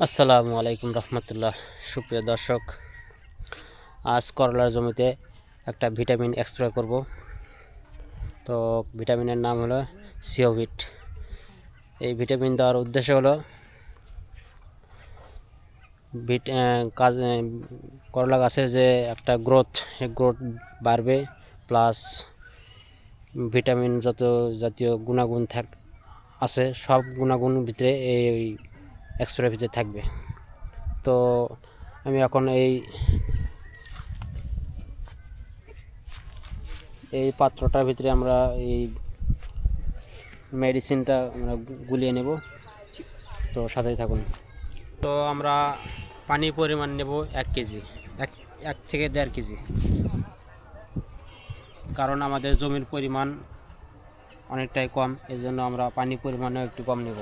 আসসালামু আলাইকুম রহমতুল্লাহ। সুপ্রিয় দর্শক, আজ করলার জমিতে একটা ভিটামিন স্প্রে করব। তো ভিটামিনের নাম হলো সিওভিট। এই ভিটামিন দেওয়ার উদ্দেশ্য হলো কাজ করলা গাছের যে একটা গ্রোথ, এই গ্রোথ বাড়বে, প্লাস ভিটামিন যত জাতীয় গুণাগুণ আছে সব গুণাগুণ ভিতরে এই স্প্রে ভিতরে থাকবে। তো আমি এখন এই পাত্রটার ভিতরে আমরা এই মেডিসিনটা আমরা গুলিয়ে নেব। তো সাথেই থাকুন। তো আমরা পানির পরিমাণ নেব 1 কেজি, এক থেকে 1.5 কেজি, কারণ আমাদের জমির পরিমাণ অনেকটাই কম, এই জন্য আমরা পানির পরিমাণও একটু কম নেব।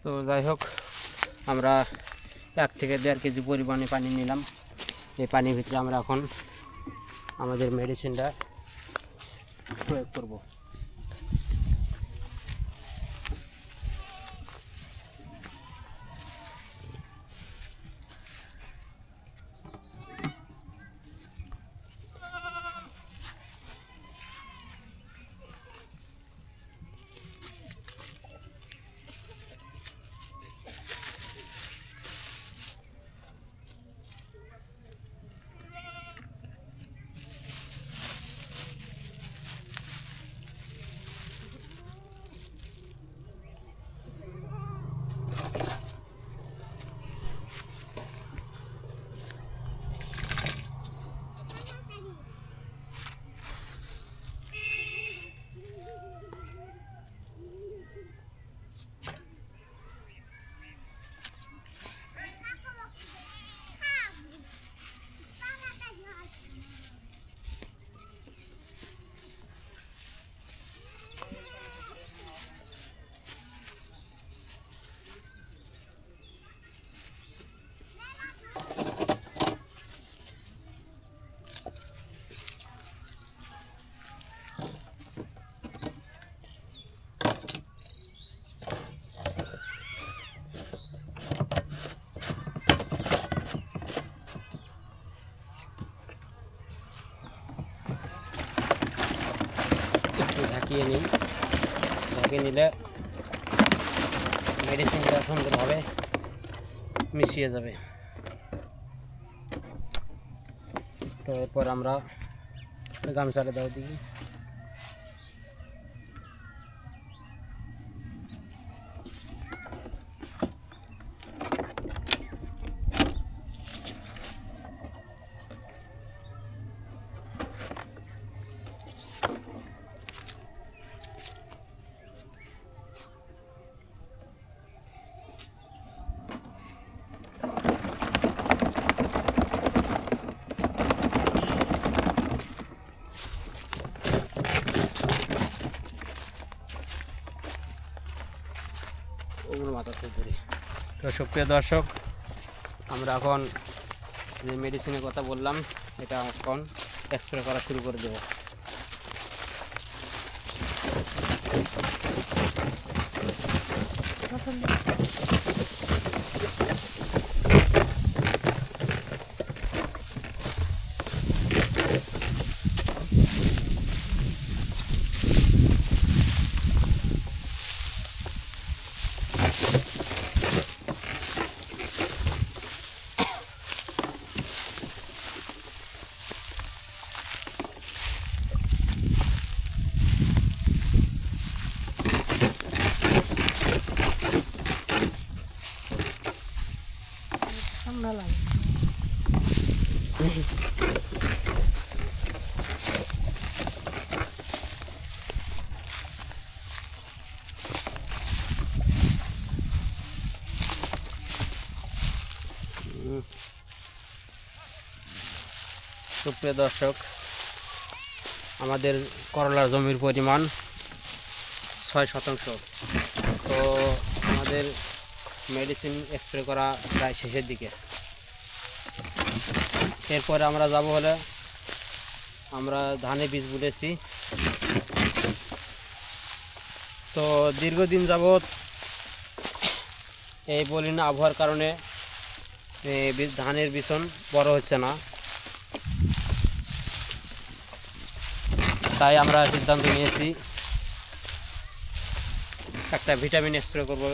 তো যাই হোক, আমরা 1 থেকে 1.5 কেজি পরিমাণে পানি নিলাম। এই পানির ভিতরে আমরা এখন আমাদের মেডিসিনটা প্রয়োগ করব। একটু ঝাঁকিয়ে নিই, ঝাঁকিয়ে নিলে মেডিসিনটা সুন্দরভাবে মিশিয়ে যাবে। তো এরপর আমরা গামছাটা দাও দিই। তো সুপ্রিয় দর্শক, আমরা এখন যে মেডিসিনের কথা বললাম এটা এখন স্প্রে করা শুরু করে দেব। ঠান্ডা লাগে। সুপ্রিয় দর্শক, আমাদের করলার জমির পরিমাণ 6 শতাংশ। তো আমাদের মেডিসিন স্প্রে করা প্রায় শেষের দিকে। এরপরে আমরা যাব হলে আমরা ধানে বীজ বুনেছি। তো দীর্ঘদিন যাবৎ এই বলিন আবহাওয়ার কারণে ধানের বিছন বড় হচ্ছে না, তাই আমরা সিদ্ধান্ত নিয়েছি একটা ভিটামিন স্প্রে করব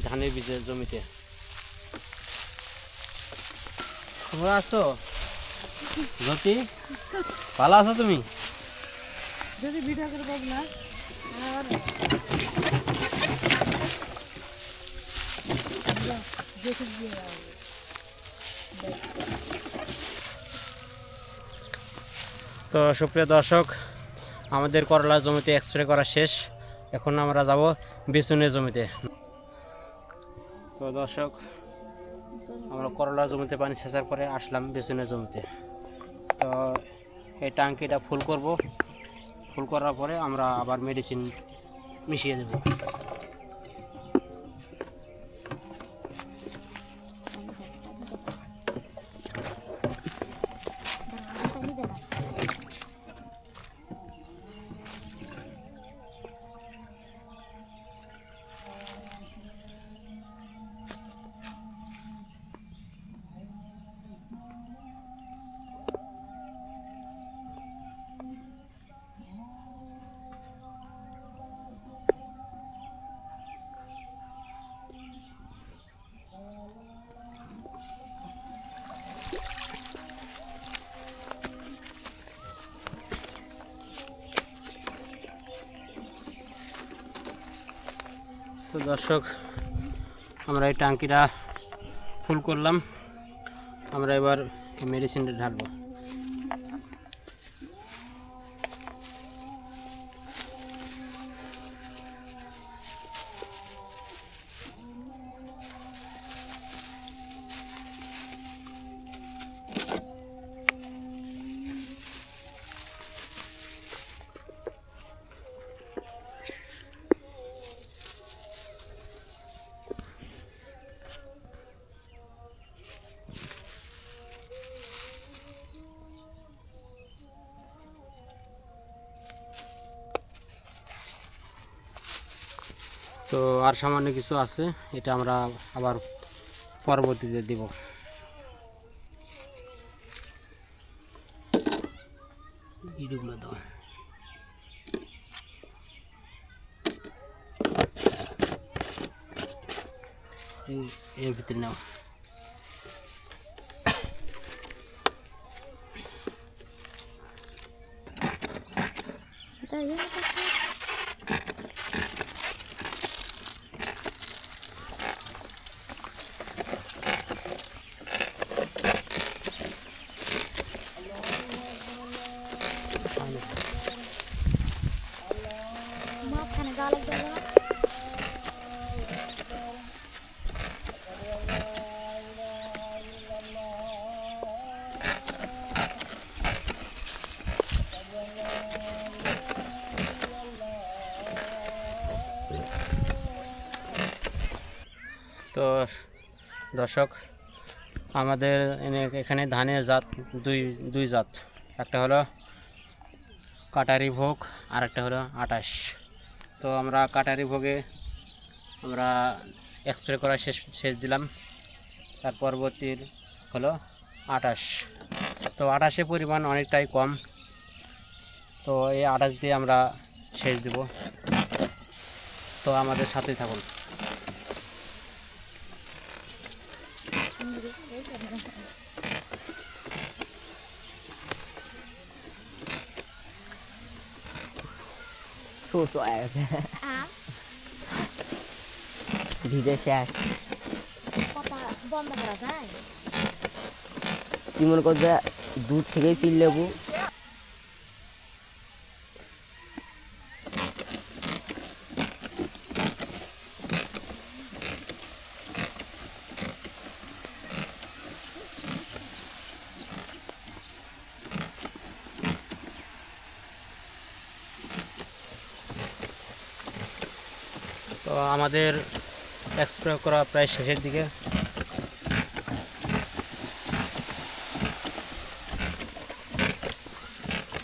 ধানের বীজের জমিতে। তোমরা আছো জ্যোতি, ভালো আছো তুমি? যদি ভিডিও করে পাব না আর দেখে দিয়ে তো সুপ্রিয় দর্শক, আমাদের করলা জমিতে স্প্রে করা শেষ। এখন আমরা যাব বিছুনের জমিতে। তো দর্শক, আমরা করলা জমিতে পানি সেচার পরে আসলাম বিছুনের জমিতে। তো এই ট্যাঙ্কিটা ফুল করব, ফুল করার পরে আমরা আবার মেডিসিন মিশিয়ে দেব। তো দর্শক, আমরা এই ট্যাঙ্কিটা ফুল করলাম, আমরা এবার মেডিসিনটা ঢালবো। তো আর সামান্য কিছু আছে, এটা আমরা আবার পরবর্তীতে দিব। ইটগুলো দাও, এর ভিতরে নাও। মাঝখানে গালে গেল তো দর্শক, আমাদের এখানে ধানের জাত দুই জাত, একটা হলো কাটারি ভোগ আর একটা হলো 28। তো আমরা কাটারি ভোগে আমরা স্প্রে করা শেষ দিলাম, তার পরবর্তী হলো 28। তো 28-এর পরিমাণ অনেকটাই কম, তো এই 28 দিয়ে আমরা সেচ দেব। তো আমাদের সাথেই থাকুন। ভিজে শেষ। কথা বন্ধ করা যায়? তুই মনে কর যে দুধ থেকেই চিল লেবু। তো আমাদের স্প্রে করা প্রায় শেষের দিকে।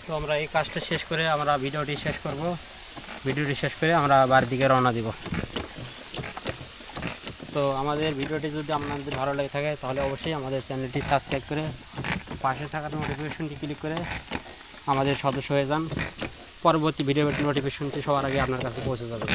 তো আমরা এই কাজটা শেষ করে আমরা ভিডিওটি শেষ করব। ভিডিওটি শেষ করে আমরা বাড়ির দিকে রওনা দিব। তো আমাদের ভিডিওটি যদি আপনাদের ভালো লেগে থাকে তাহলে অবশ্যই আমাদের চ্যানেলটি সাবস্ক্রাইব করে পাশে থাকা নোটিফিকেশনটি ক্লিক করে আমাদের সদস্য হয়ে যান। পরবর্তী ভিডিও নোটিফিকেশনটি সবার আগে আপনার কাছে পৌঁছে যাবে।